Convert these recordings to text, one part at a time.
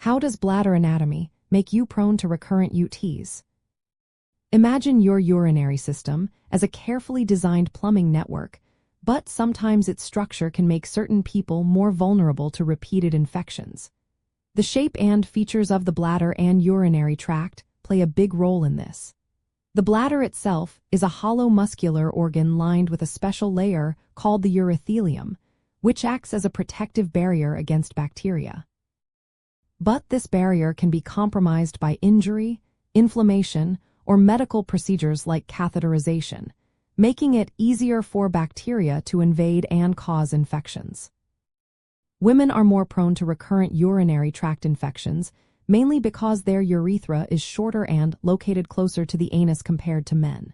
How does bladder anatomy make you prone to recurrent UTIs? Imagine your urinary system as a carefully designed plumbing network, but sometimes its structure can make certain people more vulnerable to repeated infections. The shape and features of the bladder and urinary tract play a big role in this. The bladder itself is a hollow muscular organ lined with a special layer called the urothelium, which acts as a protective barrier against bacteria. But this barrier can be compromised by injury, inflammation, or medical procedures like catheterization, making it easier for bacteria to invade and cause infections. Women are more prone to recurrent urinary tract infections, mainly because their urethra is shorter and located closer to the anus compared to men.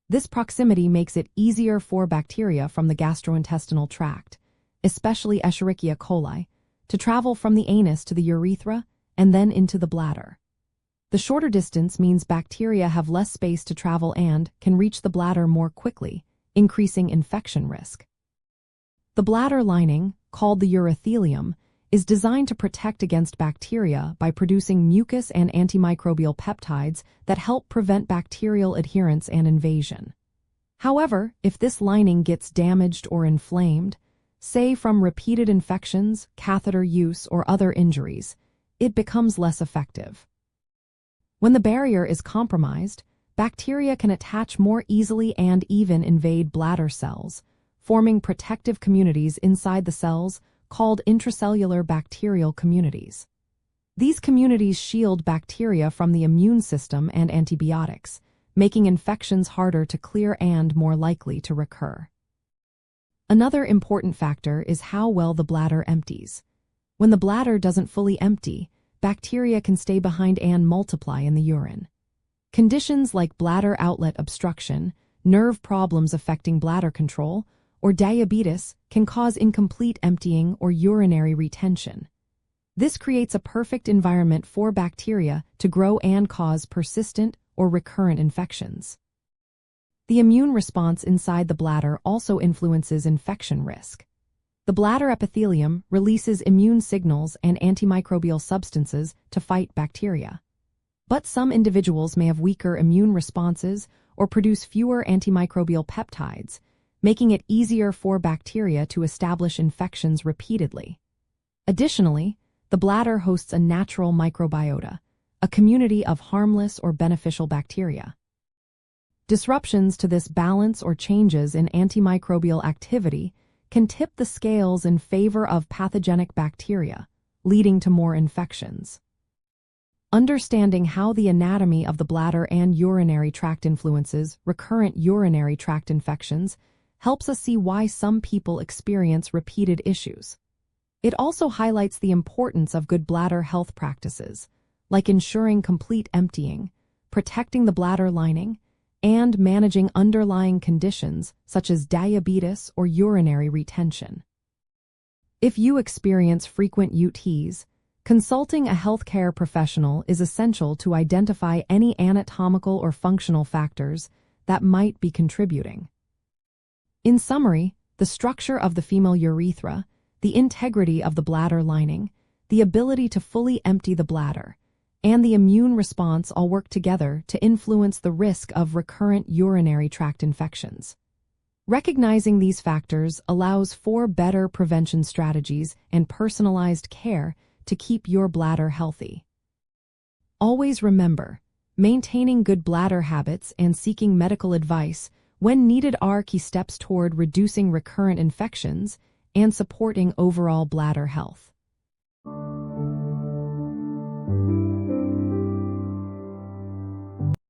This proximity makes it easier for bacteria from the gastrointestinal tract, especially Escherichia coli, to travel from the anus to the urethra and then into the bladder. The shorter distance means bacteria have less space to travel and can reach the bladder more quickly, increasing infection risk. The bladder lining, called the urothelium, is designed to protect against bacteria by producing mucus and antimicrobial peptides that help prevent bacterial adherence and invasion. However, if this lining gets damaged or inflamed, say from repeated infections, catheter use, or other injuries, it becomes less effective. When the barrier is compromised, bacteria can attach more easily and even invade bladder cells, forming protective communities inside the cells called intracellular bacterial communities. These communities shield bacteria from the immune system and antibiotics, making infections harder to clear and more likely to recur. Another important factor is how well the bladder empties. When the bladder doesn't fully empty, bacteria can stay behind and multiply in the urine. Conditions like bladder outlet obstruction, nerve problems affecting bladder control, or diabetes can cause incomplete emptying or urinary retention. This creates a perfect environment for bacteria to grow and cause persistent or recurrent infections. The immune response inside the bladder also influences infection risk. The bladder epithelium releases immune signals and antimicrobial substances to fight bacteria. But some individuals may have weaker immune responses or produce fewer antimicrobial peptides, making it easier for bacteria to establish infections repeatedly. Additionally, the bladder hosts a natural microbiota, a community of harmless or beneficial bacteria. Disruptions to this balance or changes in antimicrobial activity can tip the scales in favor of pathogenic bacteria, leading to more infections. Understanding how the anatomy of the bladder and urinary tract influences recurrent urinary tract infections helps us see why some people experience repeated issues. It also highlights the importance of good bladder health practices, like ensuring complete emptying, protecting the bladder lining, and managing underlying conditions such as diabetes or urinary retention. If you experience frequent UTIs, consulting a healthcare professional is essential to identify any anatomical or functional factors that might be contributing. In summary, the structure of the female urethra, the integrity of the bladder lining, the ability to fully empty the bladder, and the immune response all work together to influence the risk of recurrent urinary tract infections. Recognizing these factors allows for better prevention strategies and personalized care to keep your bladder healthy. Always remember, maintaining good bladder habits and seeking medical advice when needed are key steps toward reducing recurrent infections and supporting overall bladder health.